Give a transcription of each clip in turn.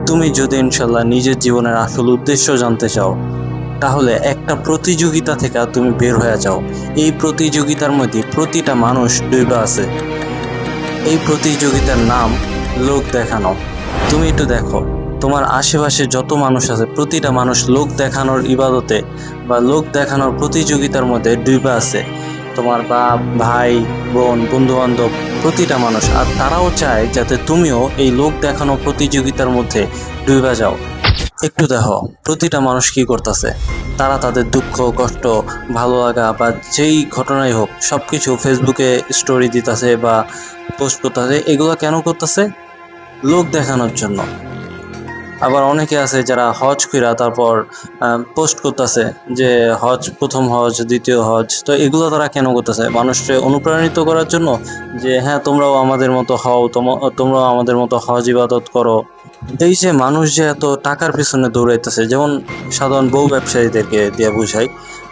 তুমি যদি ইনশাল্লাহ নিজের জীবনের আসল উদ্দেশ্য জানতে চাও, তাহলে একটা প্রতিযোগিতা থেকে তুমি বের হয়ে যাও। এই প্রতিযোগিতার মধ্যে প্রতিটা মানুষ ডুবে আছে। এই প্রতিযোগিতার নাম লোক দেখানো। তুমি একটু দেখো, তোমার আশেপাশে যত মানুষ আছে প্রতিটা মানুষ লোক দেখানোর ইবাদতে বা লোক দেখানোর প্রতিযোগিতার মধ্যে ডুবে আছে। তোমার বাপ, ভাই, বোন, বন্ধু বান্ধব, প্রতিটা মানুষ। আর তারাও চায় যাতে তুমিও এই লোক দেখানো প্রতিযোগিতার মধ্যে ডুবে যাও। একটু দেখো প্রতিটা মানুষ কি করতেছে। তারা তাদের দুঃখ, কষ্ট, ভালো লাগা বা যেই ঘটনাই হোক সবকিছু ফেসবুকে স্টোরি দিতেছে বা পোস্ট করতেছে। এগুলো কেন করতেছে? লোক দেখানোর জন্য। আবার অনেকে আছে যারা হজ কইরা তারপর পোস্ট করতেছে যে হজ, প্রথম হজ, দ্বিতীয় হজ। তো এগুলো তারা কেন করতেছে? মানুষকে অনুপ্রাণিত করার জন্য যে হ্যাঁ তোমরাও আমাদের মতো হও, তোমরাও আমাদের মতো হজ ইবাদত করো। এই যে মানুষ যে এত টাকার পিছনে দৌড়াইতেছে, যেমন সাধারণ বউ ব্যবসায়ীদেরকে দিয়ে বুঝাই,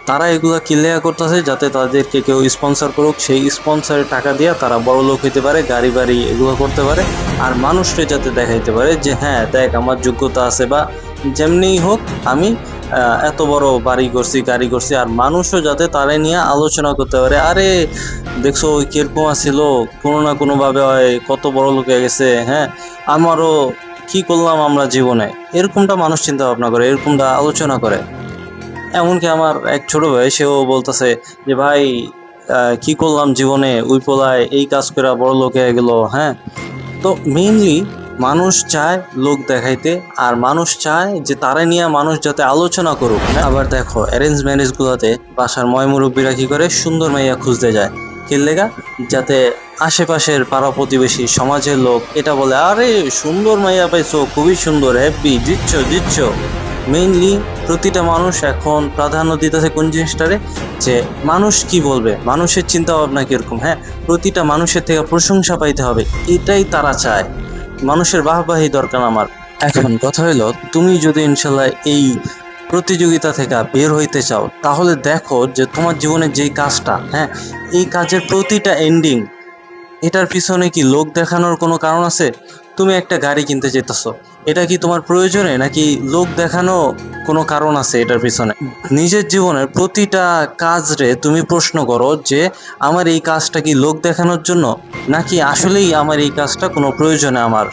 তারা এগুলা ক্লিয়ার করতেছে যাতে তাদেরকে কেউ স্পন্সর করুক, সেই স্পন্সরের টাকা দিয়ে তারা বড় লোক হইতে পারে, গাড়ি বাড়ি এগুলো করতে পারে। আর মানুষকে যাতে দেখাইতে পারে যে হ্যাঁ দেখ আমার যোগ্যতা আছে, বা যেমনিই হোক আমি এত বড় বাড়ি করছি, গাড়ি করছি। আর মানুষও যাতে তারে নিয়ে আলোচনা করতে পারে, আরে দেখছো ওই কিরকম আছিল, কোনো না কোনোভাবে কত বড় লোক হয়ে গেছে, হ্যাঁ আমারও কি করলাম আমরা জীবনে, এরকমটা মানুষ চিন্তা ভাবনা করে, এরকমটা আলোচনা করে। এমনকি আমার এক ছোট ভাই, সেও বলতেছে যে ভাই কি করলাম জীবনে, ওই পোলায় এই কাজ করে বড় লোক হয়ে গেল। হ্যাঁ, তো মেইনলি মানুষ চায় লোক দেখাইতে, আর মানুষ চায় যে তারা নিয়ে মানুষ যাতে আলোচনা করুক। আবার দেখো অ্যারেঞ্জ ম্যারেজ গুলোতে বাসার ময়মুরব্বীরা কি করে, সুন্দর মাইয়া খুঁজতে যায়। কি লেগা? যাতে আশেপাশের পাড়া প্রতিবেশী, সমাজের লোক এটা বলে, আরে সুন্দর মাইয়া পাইছো, খুবই সুন্দর, হ্যাপি, দিচ্ছ দিচ্ছ। মেইনলি প্রতিটা মানুষ এখন প্রাধান্য দিতেছে কোন জিনিসটারে, যে মানুষ কি বলবে, মানুষের চিন্তা ভাবনা কিরকম। হ্যাঁ, প্রতিটা মানুষের থেকে প্রশংসা পাইতে হবে, এটাই তারা চায়। মানুষের বাহবাহি দরকার আমার। এখন কথা হলো, তুমি যদি ইনশাল্লাহ এই প্রতিযোগিতা থেকে বের হইতে চাও, তাহলে দেখো যে তোমার জীবনের যেই কাজটা, হ্যাঁ এই কাজের প্রতিটা এন্ডিং, এটার পিছনে কি লোক দেখানোর কোনো কারণ আছে? তুমি একটা গাড়ি কিনতে চাইতেছো, এটা কি তোমার প্রয়োজনে, নাকি লোক দেখানো কোনো কারণ আছে এটার পিছনে? নিজের জীবনের প্রতিটা কাজরে তুমি প্রশ্ন করো যে আমার এই কাজটা কি লোক দেখানোর জন্য, নাকি আসলেই আমার এই কাজটা কোনো প্রয়োজনে আমার।